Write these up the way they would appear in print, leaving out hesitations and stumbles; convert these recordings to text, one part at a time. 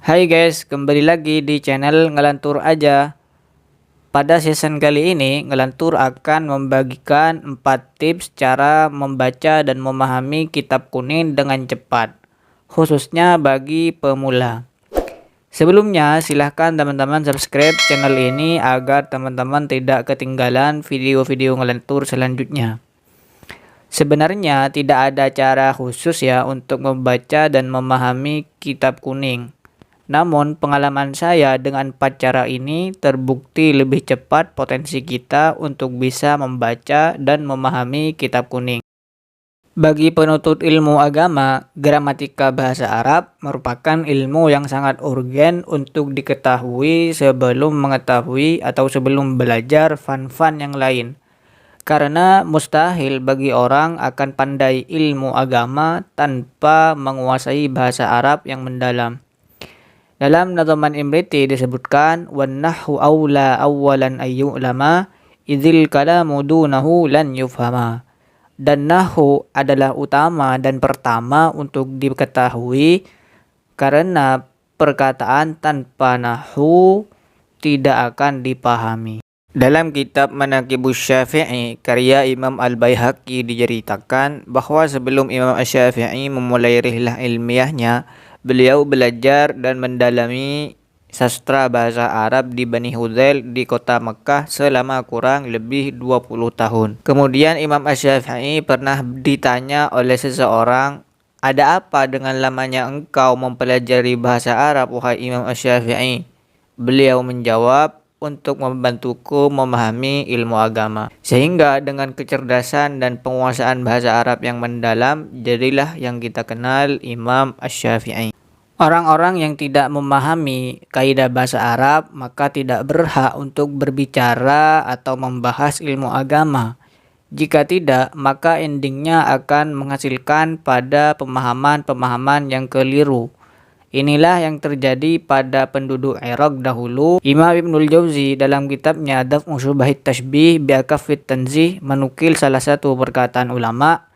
Hai guys, kembali lagi di channel Ngelantur Aja. Pada season kali ini, Ngelantur akan membagikan 4 tips cara membaca dan memahami kitab kuning dengan cepat, khususnya bagi pemula. Sebelumnya, silahkan teman-teman subscribe channel ini agar teman-teman tidak ketinggalan video-video Ngelantur selanjutnya. Sebenarnya tidak ada cara khusus ya untuk membaca dan memahami kitab kuning. Namun pengalaman saya dengan 4 cara ini terbukti lebih cepat potensi kita untuk bisa membaca dan memahami kitab kuning. Bagi penuntut ilmu agama, gramatika bahasa Arab merupakan ilmu yang sangat urgen untuk diketahui sebelum mengetahui atau sebelum belajar fan-fan yang lain. Karena mustahil bagi orang akan pandai ilmu agama tanpa menguasai bahasa Arab yang mendalam. Dalam Nadhaman Imriti disebutkan wannahu aula awwalan ayyulama idzil kalamu dunahu lan yufhama. Dan nahu adalah utama dan pertama untuk diketahui karena perkataan tanpa nahu tidak akan dipahami. Dalam kitab Manaqibus Syafi'i karya Imam Al-Baihaqi diceritakan bahwa sebelum Imam Asy-Syafi'i memulai rihlah ilmiahnya, beliau belajar dan mendalami sastra bahasa Arab di Bani Hudzail di kota Mekah selama kurang lebih 20 tahun. Kemudian Imam Asy-Syafi'i pernah ditanya oleh seseorang, "Ada apa dengan lamanya engkau mempelajari bahasa Arab, wahai Imam Asy-Syafi'i?" Beliau menjawab, "Untuk membantuku memahami ilmu agama." Sehingga dengan kecerdasan dan penguasaan bahasa Arab yang mendalam, jadilah yang kita kenal Imam Asy-Syafi'i. Orang-orang yang tidak memahami kaidah bahasa Arab maka tidak berhak untuk berbicara atau membahas ilmu agama. Jika tidak, maka endingnya akan menghasilkan pada pemahaman-pemahaman yang keliru. Inilah yang terjadi pada penduduk Irak dahulu. Imam Ibnul Jauzi dalam kitabnya Daf'u Syubahit Tashbih bi'akafit Tanzih menukil salah satu perkataan ulama,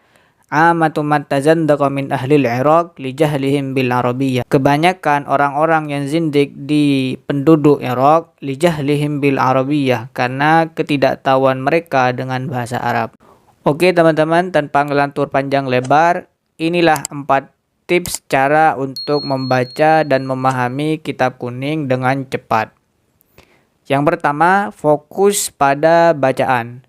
"Amatu man tazandaqa min ahlil Irak li jahlihim bil Arabiyyah." Kebanyakan orang-orang yang zindik di penduduk Irak li jahlihim bil Arabiyyah karena ketidaktahuan mereka dengan bahasa Arab. Oke teman-teman, tanpa ngelantur panjang lebar, inilah 4 tips cara untuk membaca dan memahami kitab kuning dengan cepat. Yang pertama, fokus pada bacaan.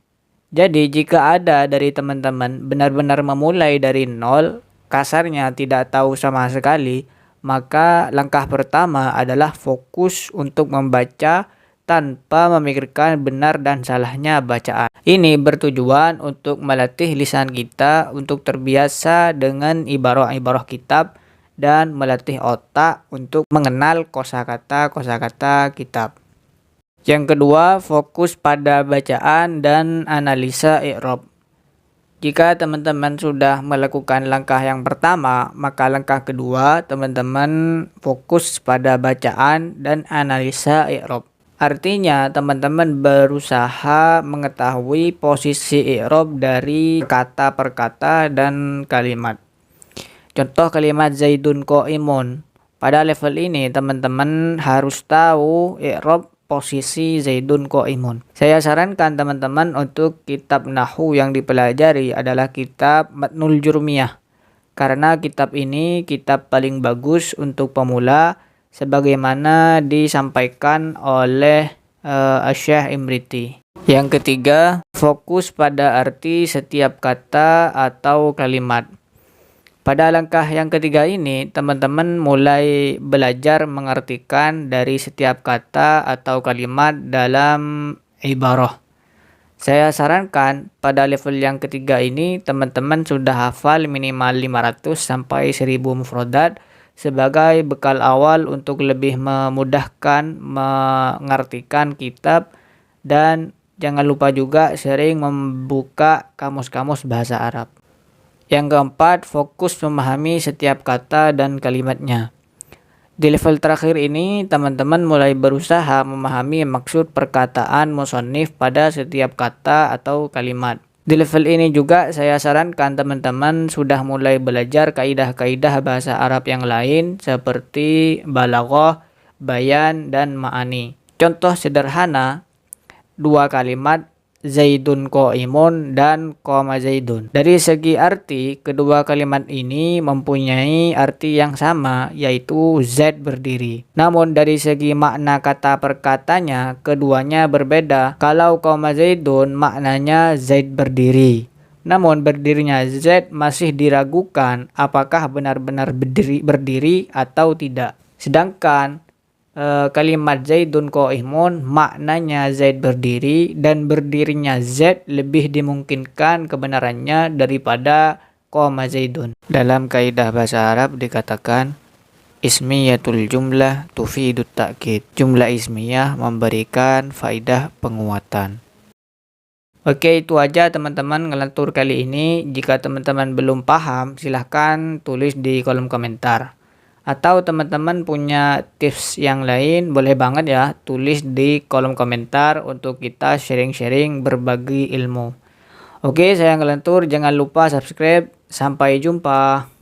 Jadi jika ada dari teman-teman benar-benar memulai dari nol, kasarnya tidak tahu sama sekali, maka langkah pertama adalah fokus untuk membaca tanpa memikirkan benar dan salahnya bacaan. Ini bertujuan untuk melatih lisan kita untuk terbiasa dengan ibarah-ibarah kitab dan melatih otak untuk mengenal kosakata-kosakata kitab. Yang kedua, fokus pada bacaan dan analisa i'rab. Jika teman-teman sudah melakukan langkah yang pertama, maka langkah kedua teman-teman fokus pada bacaan dan analisa i'rab. Artinya teman-teman berusaha mengetahui posisi i'rab dari kata per kata dan kalimat. Contoh kalimat Zaidun qa'imun. Pada level ini teman-teman harus tahu i'rab posisi Zaidun qa'imun. Saya sarankan teman-teman untuk kitab Nahwu yang dipelajari adalah kitab Matnul Jurmiyah. Karena kitab ini kitab paling bagus untuk pemula sebagaimana disampaikan oleh Asy-Syaikh Imriti. Yang ketiga, fokus pada arti setiap kata atau kalimat. Pada langkah yang ketiga ini, teman-teman mulai belajar mengartikan dari setiap kata atau kalimat dalam ibarah. Saya sarankan pada level yang ketiga ini, teman-teman sudah hafal minimal 500 sampai 1000 mufradat sebagai bekal awal untuk lebih memudahkan mengartikan kitab, dan jangan lupa juga sering membuka kamus-kamus bahasa Arab. Yang keempat, fokus memahami setiap kata dan kalimatnya. Di level terakhir ini, teman-teman mulai berusaha memahami maksud perkataan musannif pada setiap kata atau kalimat. Di level ini juga saya sarankan teman-teman sudah mulai belajar kaidah-kaidah bahasa Arab yang lain seperti balaghah, bayan, dan ma'ani. Contoh sederhana, dua kalimat Zaidun qa'imun dan qama Zaidun. Dari segi arti, kedua kalimat ini mempunyai arti yang sama, yaitu Zaid berdiri. Namun dari segi makna kata per katanya, keduanya berbeda. Kalau qama Zaidun, maknanya Zaid berdiri. Namun berdirinya Zaid masih diragukan apakah benar-benar berdiri atau tidak. Sedangkan kalimat Zaidun qa'imun maknanya Zaid berdiri, dan berdirinya Zaid lebih dimungkinkan kebenarannya daripada qama Zaidun. Dalam kaidah bahasa Arab dikatakan ismiyatul jumlah tufidut ta'kid. Jumlah ismiyah memberikan faidah penguatan. Oke, itu aja teman-teman ngelantur kali ini. Jika teman-teman belum paham, silahkan tulis di kolom komentar. Atau teman-teman punya tips yang lain, boleh banget ya tulis di kolom komentar untuk kita sharing-sharing berbagi ilmu. Oke, saya ngelantur, jangan lupa subscribe. Sampai jumpa.